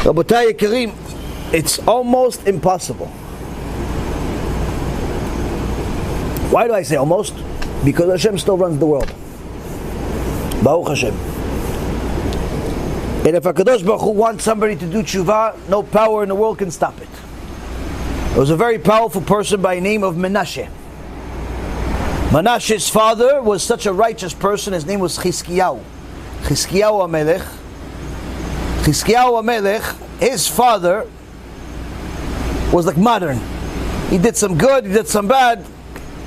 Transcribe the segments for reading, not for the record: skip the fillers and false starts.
Rabotai Yekarim, it's almost impossible. Why do I say almost? Because Hashem still runs the world. Baruch Hashem. And if HaKadosh Baruch Hu wants somebody to do tshuva, no power in the world can stop it. There was a very powerful person by the name of Menashe. Menashe's father was such a righteous person, his name was Chizkiyahu. Chizkiyahu HaMelech. Chizkiyahu HaMelech, his father was like modern. He did some good, he did some bad,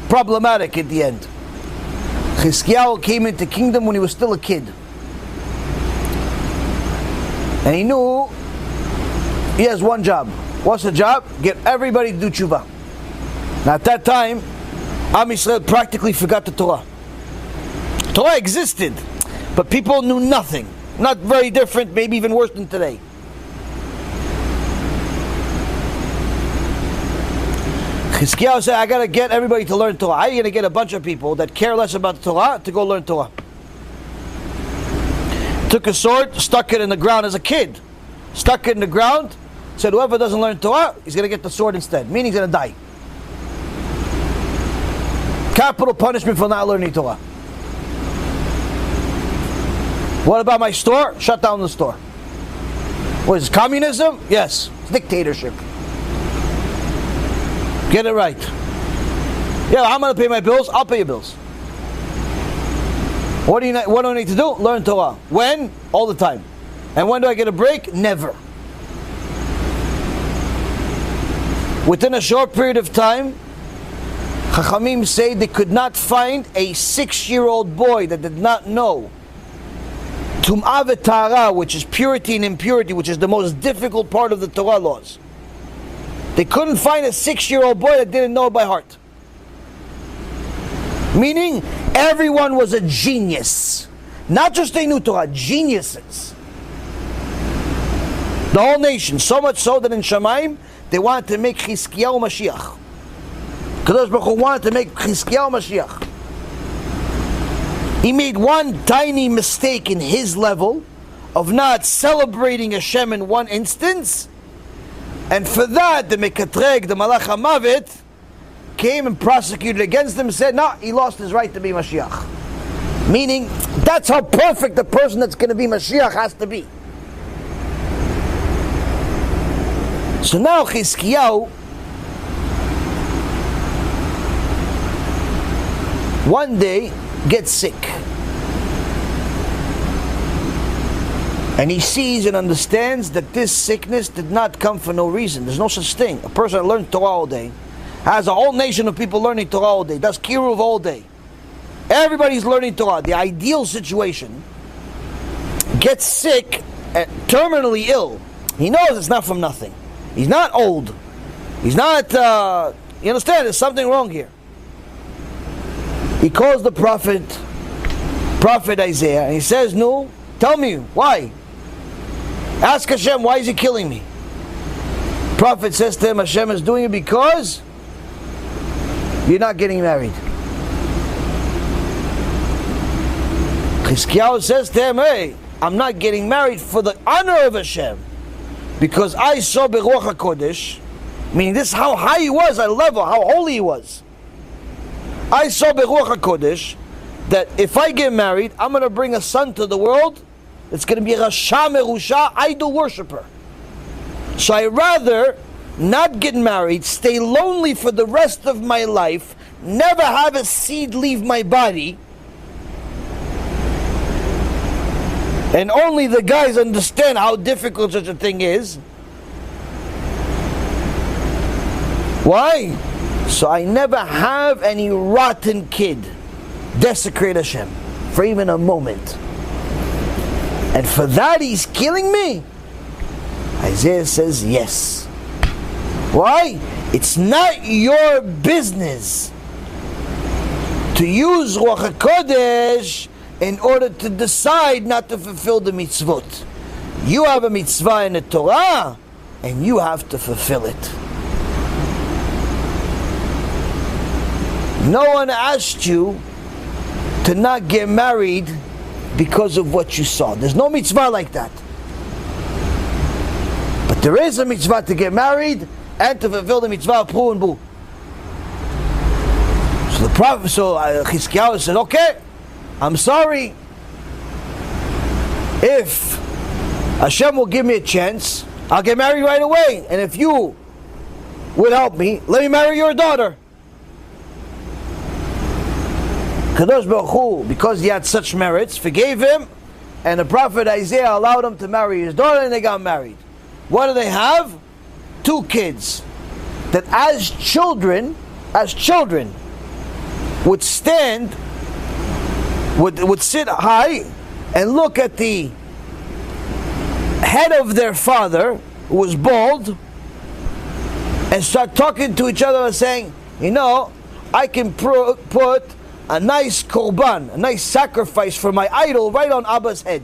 problematic at the end. Chizkiyahu came into kingdom when he was still a kid. And he knew he has one job. What's the job? Get everybody to do tshuva. Now at that time, Am Yisrael practically forgot the Torah. Torah existed, but people knew nothing. Not very different, maybe even worse than today. Chizkiyahu said, I got to get everybody to learn Torah. How are you going to get a bunch of people that care less about the Torah to go learn Torah? Took a sword, stuck it in the ground as a kid. Stuck it in the ground, said whoever doesn't learn Torah, he's going to get the sword instead. Meaning he's going to die. Capital punishment for not learning Torah. What about my store? Shut down the store. What is it, communism? Yes. It's dictatorship. Get it right. Yeah, I'm going to pay my bills. I'll pay your bills. What do I need to do? Learn Torah. When? All the time. And when do I get a break? Never. Within a short period of time, Chachamim say they could not find a 6-year-old boy that did not know Tum'ah v'Tahara, which is purity and impurity, which is the most difficult part of the Torah laws. They couldn't find a 6-year-old boy that didn't know it by heart. Meaning, everyone was a genius. Not just they knew Torah, geniuses. The whole nation, so much so that in Shamayim, they wanted to make Chizkiyahu Mashiach. Kadosh Baruch Hu wanted to make Chizkiyahu Mashiach. He made one tiny mistake in his level of not celebrating Hashem in one instance, and for that the Mekatreg, the Malach HaMavet, came and prosecuted against him and said, no, he lost his right to be Mashiach. Meaning, that's how perfect the person that's going to be Mashiach has to be. So now Chizkiyahu, one day, gets sick. And he sees and understands that this sickness did not come for no reason. There's no such thing. A person that learned Torah all day, has a whole nation of people learning Torah all day, does kiruv all day. Everybody's learning Torah. The ideal situation, gets sick, terminally ill. He knows it's not from nothing. He's not old. He's not, you understand, there's something wrong here. He calls the prophet Isaiah, and he says, no, tell me, why? Ask Hashem, why is he killing me? Prophet says to him, Hashem is doing it because you're not getting married. Chizkiyahu says to him, hey, I'm not getting married for the honor of Hashem, because I saw Beruach HaKodesh, meaning this is how high he was at a level, how holy he was. I saw Beruach HaKodesh that if I get married, I'm going to bring a son to the world that's going to be a Rasha Merusha, idol worshiper. So I rather not get married, stay lonely for the rest of my life, never have a seed leave my body, and only the guys understand how difficult such a thing is. Why? So I never have any rotten kid desecrate Hashem for even a moment. And for that he's killing me? Isaiah says yes. Why? It's not your business to use Ruach HaKodesh in order to decide not to fulfill the mitzvot. You have a mitzvah in the Torah, and you have to fulfill it. No one asked you to not get married because of what you saw. There's no mitzvah like that. But there is a mitzvah to get married and to fulfill the mitzvah of Pru and Bu. So the prophet, Chizkiyahu said, okay, I'm sorry. If Hashem will give me a chance, I'll get married right away. And if you would help me, let me marry your daughter. Kadosh Baruch Hu, because he had such merits, forgave him, and the prophet Isaiah allowed him to marry his daughter, and they got married. What do they have? 2 kids that as children would stand, would sit high and look at the head of their father, who was bald, and start talking to each other and saying, you know, I can put a nice korban, a nice sacrifice for my idol right on Abba's head.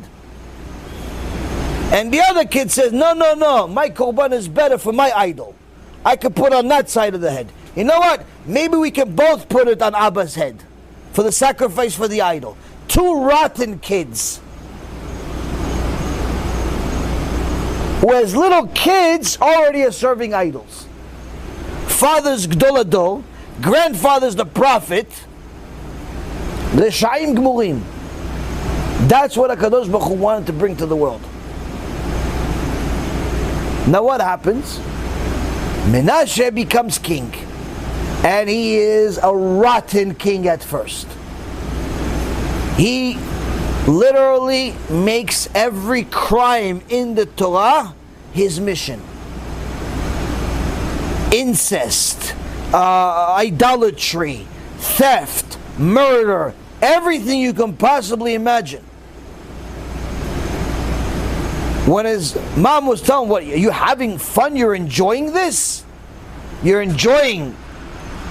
And the other kid says, no, my korban is better for my idol. I could put on that side of the head. You know what? Maybe we can both put it on Abba's head for the sacrifice for the idol. 2 rotten kids. Who as little kids already are serving idols. Father's Gdolado, grandfather's the prophet. Reshaim Gmurim. That's what HaKadosh Baruch Hu wanted to bring to the world. Now what happens? Menashe becomes king. And he is a rotten king at first. He literally makes every crime in the Torah his mission. Incest, idolatry, theft, murder, everything you can possibly imagine. When his mom was telling him, what, are you having fun? You're enjoying this? You're enjoying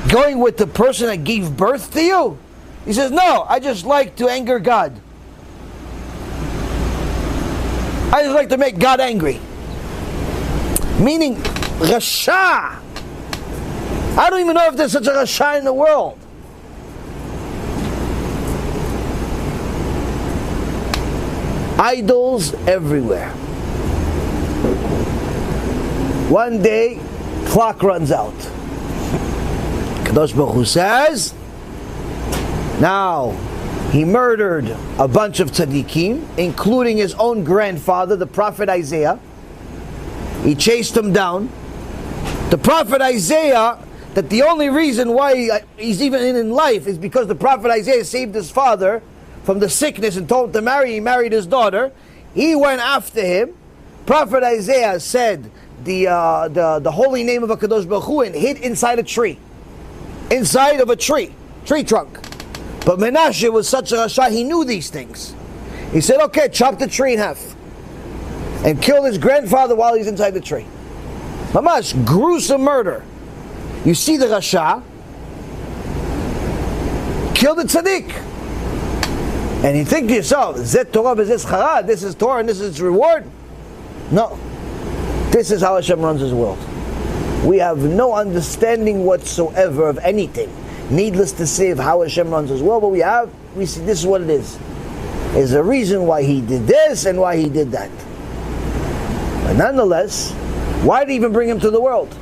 going with the person that gave birth to you? He says, no, I just like to anger God. I just like to make God angry. Meaning, Rasha. I don't even know if there's such a Rasha in the world. Idols everywhere. One day, clock runs out. Kadosh Baruch Hu says, now, he murdered a bunch of tzaddikim, including his own grandfather, the prophet Isaiah. He chased him down. The prophet Isaiah, that the only reason why he's even in life is because the prophet Isaiah saved his father from the sickness and told him to marry. He married his daughter. He went after him. Prophet Isaiah said the holy name of HaKadosh Baruch Hu and hid inside a tree. Inside of a tree trunk. But Menashe was such a rasha, he knew these things. He said, okay, chop the tree in half. And kill his grandfather while he's inside the tree. Mamash, gruesome murder. You see the rasha, kill the tzaddik. And you think to yourself, Zet Torah v'zet schara, this is Torah and this is reward? No. This is how Hashem runs his world. We have no understanding whatsoever of anything. Needless to say of how Hashem runs his world, but we see this is what it is. There's a reason why he did this and why he did that. But nonetheless, why did he even bring him to the world?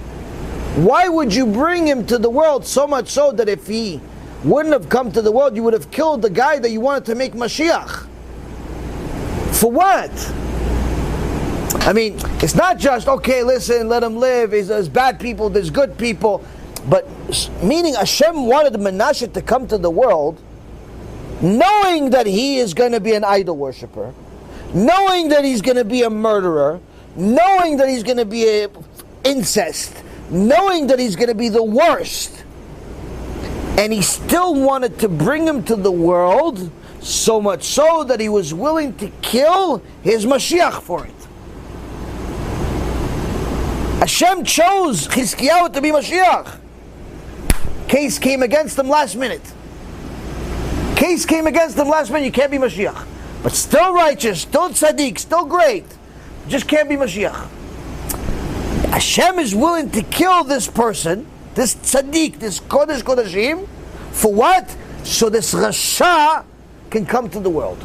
Why would you bring him to the world so much so that if he wouldn't have come to the world, you would have killed the guy that you wanted to make Mashiach? For what? I mean, it's not just, okay, listen, let him live, there's bad people, there's good people. But meaning Hashem wanted Menashe to come to the world knowing that he is going to be an idol worshiper, knowing that he's going to be a murderer, knowing that he's going to be incest, knowing that he's going to be the worst. And he still wanted to bring him to the world, so much so that he was willing to kill his Mashiach for it. Hashem chose Chizkiyahu to be Mashiach. Case came against him last minute. You can't be Mashiach. But still righteous, still tzaddik, still great. Just can't be Mashiach. Hashem is willing to kill this person, this tzaddik, this kodesh kodeshim, for what? So this rasha can come to the world.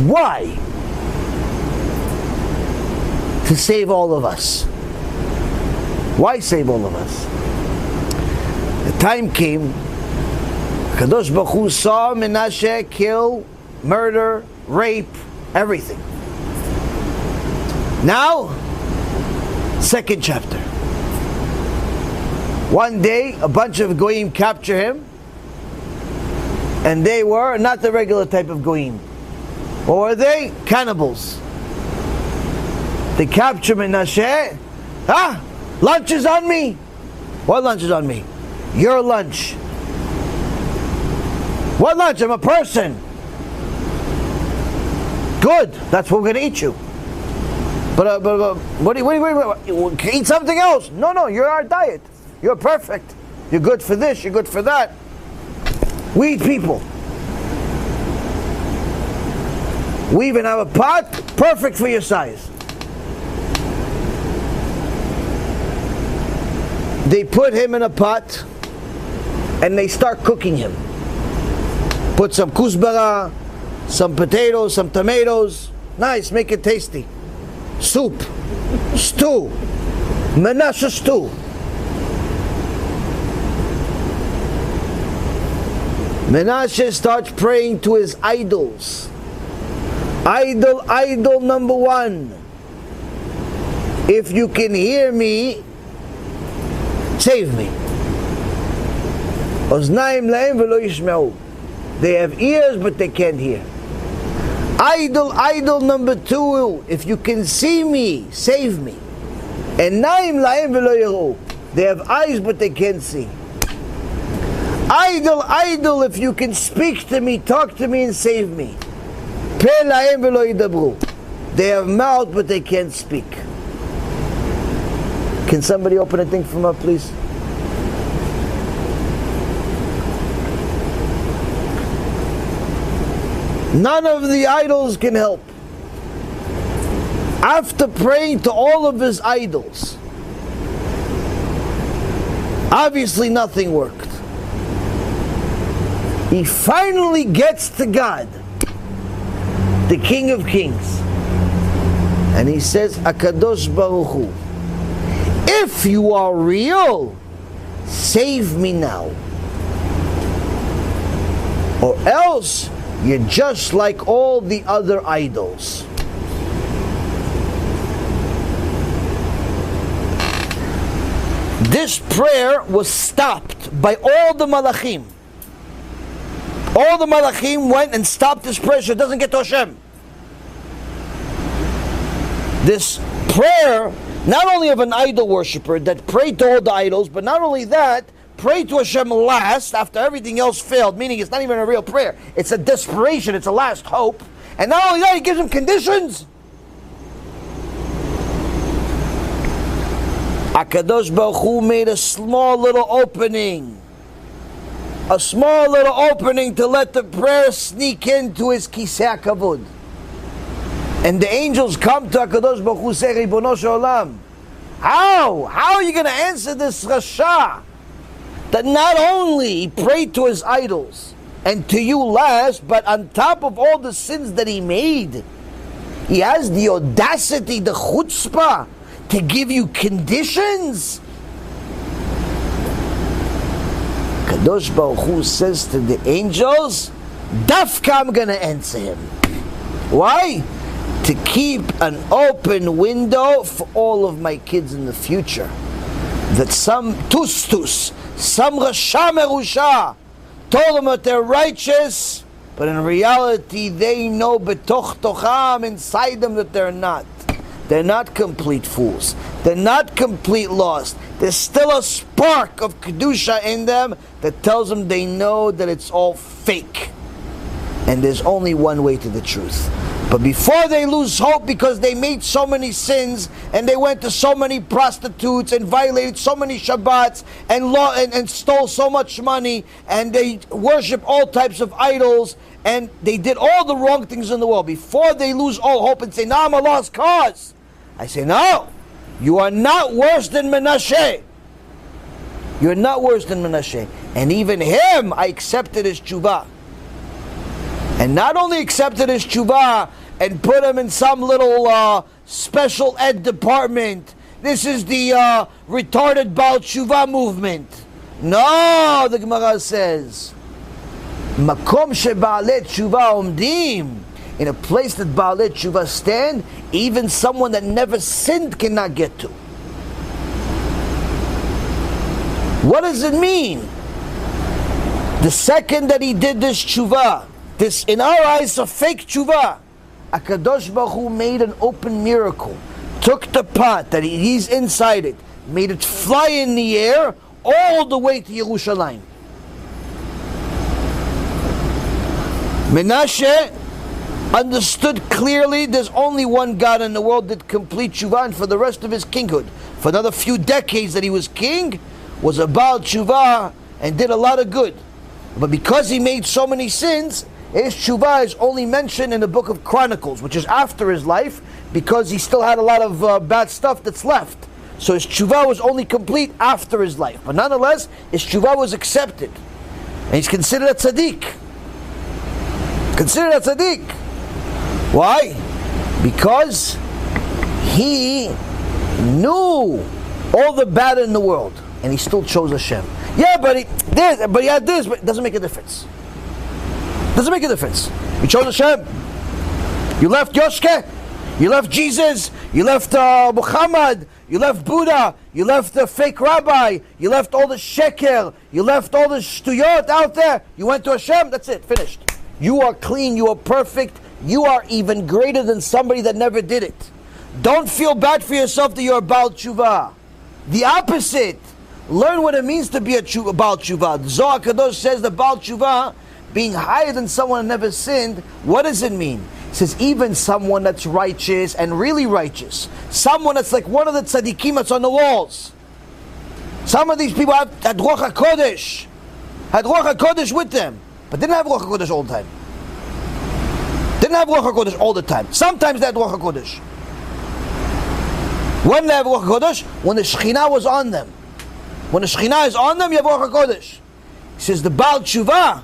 Why? to save all of us. Why save all of us? The time came, Kadosh Baruch Hu saw Menashe kill, murder, rape, everything. Now, second chapter. One day, a bunch of goyim capture him, and they were not the regular type of goyim. Or were they? Cannibals. They capture Menashe. Lunch is on me. What lunch is on me? Your lunch. What lunch? I'm a person. Good. That's what we're going to eat you. But what do you eat something else? No, you're our diet. You're perfect. You're good for this, you're good for that. We eat people. We even have a pot perfect for your size. They put him in a pot and they start cooking him. Put some kuzbara, some potatoes, some tomatoes. Nice, make it tasty. Soup, stew, Menashe stew. Menashe starts praying to his idols. Idol number one. If you can hear me, save me. Oznaim lahem velo yishmeu. They have ears but they can't hear. Idol number two. If you can see me, save me. And naim lahem velo yiru. They have eyes but they can't see. Idol, if you can speak to me, talk to me and save me. Pe lahem velo yidabru. They have mouth but they can't speak. Can somebody open a thing from up, please? None of the idols can help. After praying to all of his idols, obviously nothing worked. He finally gets to God, the King of Kings, and he says, Akadosh Baruch Hu, if you are real, save me now, or else you're just like all the other idols. This prayer was stopped by all the malachim. All the malachim went and stopped this prayer so it doesn't get to Hashem. This prayer, not only of an idol worshiper that prayed to all the idols, but not only that, prayed to Hashem last after everything else failed, meaning it's not even a real prayer. It's a desperation, it's a last hope. And not only that, he gives him conditions. HaKadosh Baruch Hu made a small little opening. A small little opening to let the prayer sneak into his kisei kavod. And the angels come to HaKadosh Baruch Hu, say, Ribono shel olam, how are you going to answer this Rasha that not only he prayed to his idols and to you last, but on top of all the sins that he made, he has the audacity, the chutzpah, to give you conditions? Kadosh Baruch Hu says to the angels, Dafka, I'm going to answer him. Why? To keep an open window for all of my kids in the future. That some tustus, some rasha merusha, told them that they're righteous, but in reality they know betoch tocham, inside them, that they're not. They're not complete fools. They're not complete lost. There's still a spark of Kedusha in them that tells them they know that it's all fake. And there's only one way to the truth. But before they lose hope because they made so many sins and they went to so many prostitutes and violated so many Shabbats and stole so much money and they worship all types of idols and they did all the wrong things in the world, before they lose all hope and say, "No, I'm a lost cause," I say, no, you are not worse than Menashe. You're not worse than Menashe. And even him, I accepted his Teshuva. And not only accepted his Teshuva and put him in some little special ed department. This is the retarded Baal Teshuva movement. No, the Gemara says, Makom sheBaalei Teshuva omdim. In a place that Baalei Teshuva stand, even someone that never sinned cannot get to. What does it mean? The second that he did this Teshuva, this in our eyes a fake Teshuva, HaKadosh Baruch Hu made an open miracle. Took the pot that he's inside it, made it fly in the air all the way to Yerushalayim. Menashe understood clearly there's only one God in the world that complete Teshuva, and for the rest of his kinghood, for another few decades that he was king, was a Baal Teshuva and did a lot of good. But because he made so many sins, his Teshuva is only mentioned in the book of Chronicles, which is after his life, because he still had a lot of bad stuff that's left. So his Teshuva was only complete after his life. But nonetheless, his Teshuva was accepted. And he's considered a tzaddik. Considered a tzaddik. Why? Because he knew all the bad in the world, and he still chose Hashem. Yeah, but he had this, but it doesn't make a difference. Doesn't make a difference. You chose Hashem. You left Yoshke. You left Jesus. You left Muhammad. You left Buddha. You left the fake rabbi. You left all the sheker. You left all the shtuyot out there. You went to Hashem. That's it. Finished. You are clean. You are perfect. You are even greater than somebody that never did it. Don't feel bad for yourself that you're a Baal Teshuva. The opposite. Learn what it means to be a Baal Teshuva. The Zohar Kadosh says the Baal Teshuva, being higher than someone who never sinned, what does it mean? It says even someone that's righteous and really righteous, someone that's like one of the tzaddikim that's on the walls. Some of these people had Ruach HaKodesh, had Ruach HaKodesh with them, but didn't have Ruach HaKodesh all the time. Didn't have Ruach HaKodesh all the time. Sometimes they had Ruach HaKodesh. When they have Ruach HaKodesh? When the Shekhinah was on them. When the Shekhinah is on them, you have Ruach HaKodesh. He says the Baal Teshuva,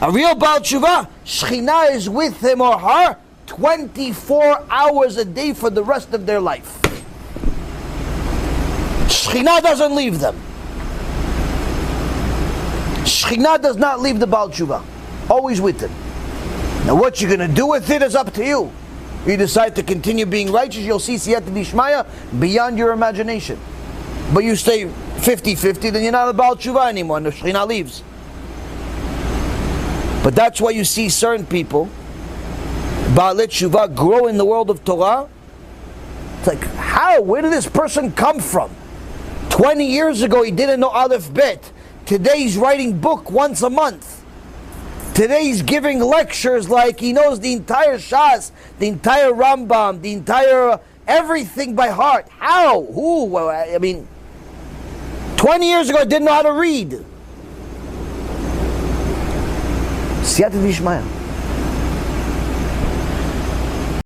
a real Baal Teshuva, Shekhinah is with him or her 24 hours a day for the rest of their life. Shekhinah doesn't leave them. Shekhinah does not leave the Baal Teshuva. Always with them. Now what you're going to do with it is up to you. You decide to continue being righteous, you'll see Siyata Dishmaya beyond your imagination. But you stay 50-50, then you're not a Baal Teshuva anymore, and the Shekhinah leaves. But that's why you see certain people, Baalei Teshuva, grow in the world of Torah. It's like, how? Where did this person come from? 20 years ago he didn't know Aleph Bet. Today he's writing book once a month. Today he's giving lectures like he knows the entire Shas, the entire Rambam, the entire everything by heart. How? Who? I mean, 20 years ago I didn't know how to read. Siyata Dishmaya.